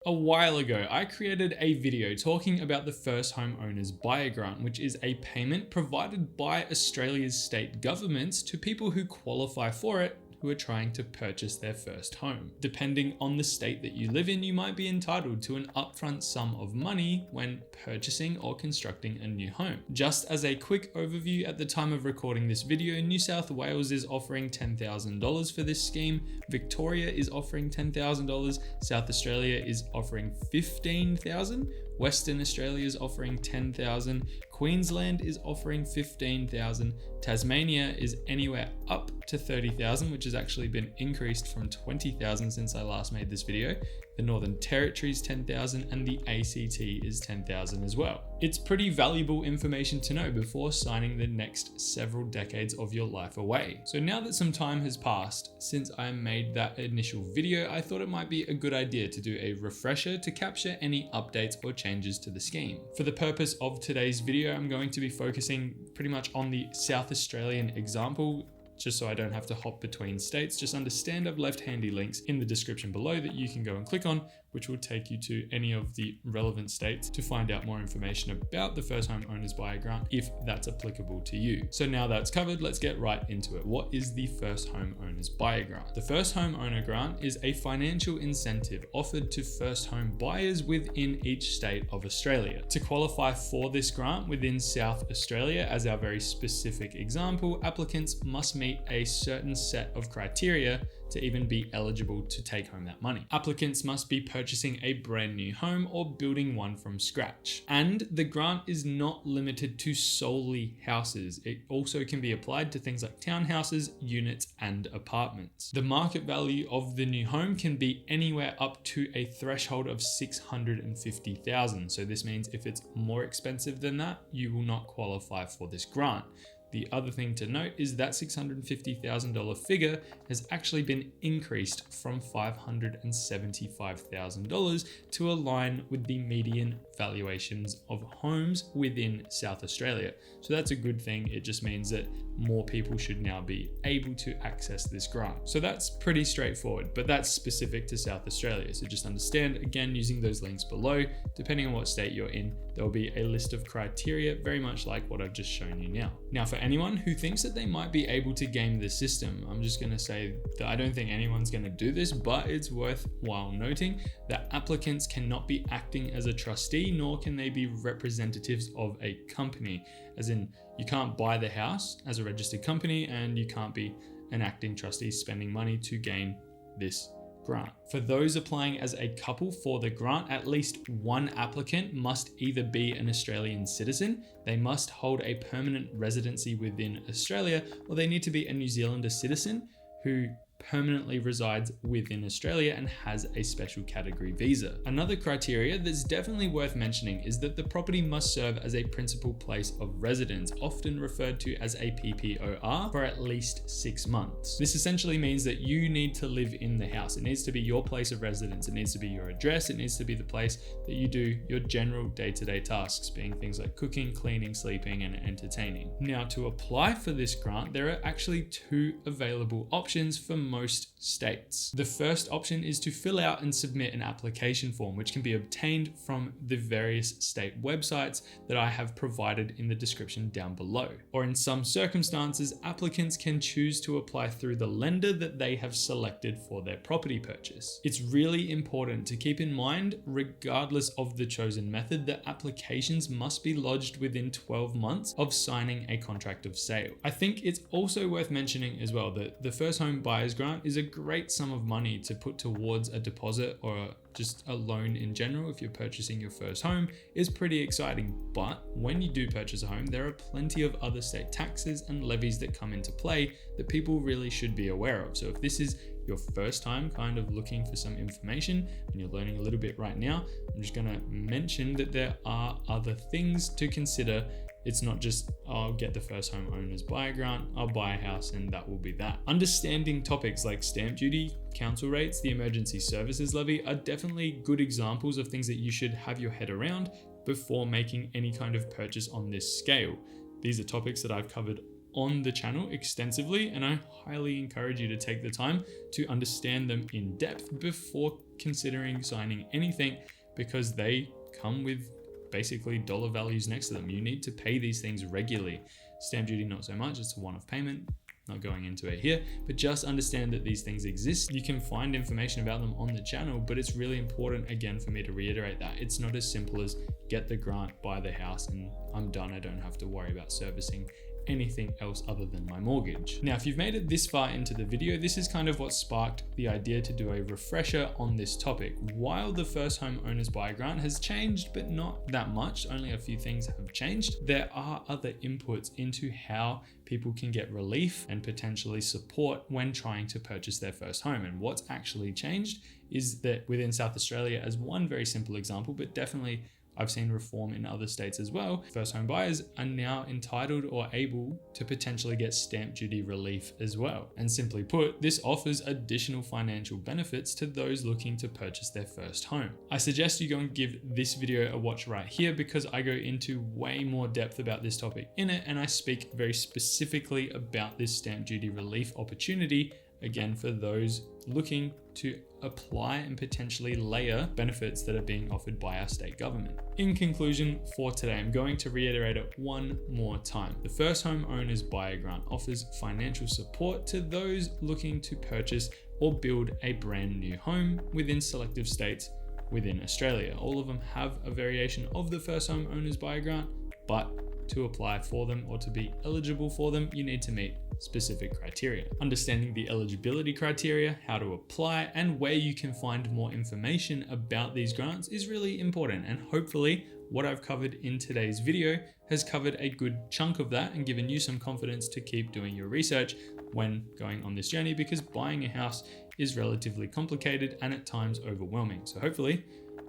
A while ago, I created a video talking about the First Home Owners Buyer Grant, which is a payment provided by Australia's state governments to people who qualify for it who are trying to purchase their first home. Depending on the state that you live in, you might be entitled to an upfront sum of money when purchasing or constructing a new home. Just as a quick overview, at the time of recording this video, New South Wales is offering $10,000 for this scheme, Victoria is offering $10,000, South Australia is offering $15,000, Western Australia is offering $10,000, Queensland is offering $15,000, Tasmania is anywhere up to $30,000, which has actually been increased from $20,000 since I last made this video. The Northern Territory is $10,000 and the ACT is $10,000 as well. It's pretty valuable information to know before signing the next several decades of your life away. So now that some time has passed since I made that initial video, I thought it might be a good idea to do a refresher to capture any updates or changes to the scheme. For the purpose of today's video, I'm going to be focusing pretty much on the South Australian example, just so I don't have to hop between states. Just understand I've left handy links in the description below that you can go and click on, which will take you to any of the relevant states to find out more information about the First Home Owners Buyer Grant if that's applicable to you. So now that's covered, let's get right into it. What is the First Home Owners Buyer Grant? The First Home Owner Grant is a financial incentive offered to first home buyers within each state of Australia. To qualify for this grant within South Australia, as our very specific example, applicants must meet a certain set of criteria to even be eligible to take home that money. Applicants must be purchasing a brand new home or building one from scratch. And the grant is not limited to solely houses. It also can be applied to things like townhouses, units, and apartments. The market value of the new home can be anywhere up to a threshold of $650,000. So this means if it's more expensive than that, you will not qualify for this grant. The other thing to note is that $650,000 figure has actually been increased from $575,000 to align with the median valuations of homes within South Australia. So that's a good thing. It just means that more people should now be able to access this grant. So that's pretty straightforward, but that's specific to South Australia. So just understand, again, using those links below, depending on what state you're in, there will be a list of criteria, very much like what I've just shown you now. Now, for anyone who thinks that they might be able to game the system, I'm just going to say that I don't think anyone's going to do this, but it's worthwhile noting that applicants cannot be acting as a trustee, nor can they be representatives of a company. As in, you can't buy the house as a registered company and you can't be an acting trustee spending money to gain this grant. For those applying as a couple for the grant, at least one applicant must either be an Australian citizen, they must hold a permanent residency within Australia, or they need to be a New Zealander citizen who permanently resides within Australia and has a special category visa. Another criteria that's definitely worth mentioning is that the property must serve as a principal place of residence, often referred to as a PPOR, for at least 6 months. This essentially means that you need to live in the house. It needs to be your place of residence. It needs to be your address. It needs to be the place that you do your general day-to-day tasks, being things like cooking, cleaning, sleeping, and entertaining. Now, to apply for this grant, there are actually 2 available options for most states. The first option is to fill out and submit an application form, which can be obtained from the various state websites that I have provided in the description down below. Or in some circumstances, applicants can choose to apply through the lender that they have selected for their property purchase. It's really important to keep in mind, regardless of the chosen method, that applications must be lodged within 12 months of signing a contract of sale. I think it's also worth mentioning as well that the First Home Buyers Grant is a great sum of money to put towards a deposit or just a loan in general if you're purchasing your first home. Is pretty exciting. But when you do purchase a home, there are plenty of other state taxes and levies that come into play that people really should be aware of. So if this is your first time kind of looking for some information and you're learning a little bit right now, I'm just going to mention that there are other things to consider. It's not just, I'll get the First Home Owners Buyer Grant, I'll buy a house and that will be that. Understanding topics like stamp duty, council rates, the emergency services levy are definitely good examples of things that you should have your head around before making any kind of purchase on this scale. These are topics that I've covered on the channel extensively, and I highly encourage you to take the time to understand them in depth before considering signing anything, because they come with basically dollar values next to them. You need to pay these things regularly. Stamp duty, not so much, it's a one-off payment. Not going into it here, but just understand that these things exist. You can find information about them on the channel, but it's really important, again, for me to reiterate that it's not as simple as get the grant, buy the house, and I'm done. I don't have to worry about servicing anything else other than my mortgage. Now, if you've made it this far into the video, this is kind of what sparked the idea to do a refresher on this topic. While the first home owners buyer grant has changed, but not that much, only a few things have changed, there are other inputs into how people can get relief and potentially support when trying to purchase their first home. And what's actually changed is that within South Australia, as one very simple example, but definitely I've seen reform in other states as well, first home buyers are now entitled or able to potentially get stamp duty relief as well. And simply put, this offers additional financial benefits to those looking to purchase their first home. I suggest you go and give this video a watch right here, because I go into way more depth about this topic in it, and I speak very specifically about this stamp duty relief opportunity, again, for those looking to apply and potentially layer benefits that are being offered by our state government. In conclusion for today, I'm going to reiterate it one more time. The first home owners buyer grant offers financial support to those looking to purchase or build a brand new home within selective states within Australia. All of them have a variation of the first home owners buyer grant, but to apply for them or to be eligible for them, you need to meet specific criteria. Understanding the eligibility criteria, how to apply, and where you can find more information about these grants is really important. And hopefully what I've covered in today's video has covered a good chunk of that and given you some confidence to keep doing your research when going on this journey, because buying a house is relatively complicated and at times overwhelming. So hopefully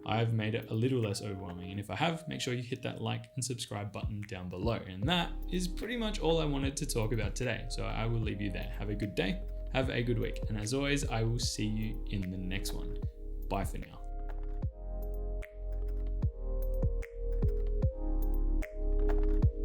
I've made it a little less overwhelming. And if I have, make sure you hit that like and subscribe button down below. And that is pretty much all I wanted to talk about today. So I will leave you there. Have a good day. Have a good week. And as always, I will see you in the next one. Bye for now.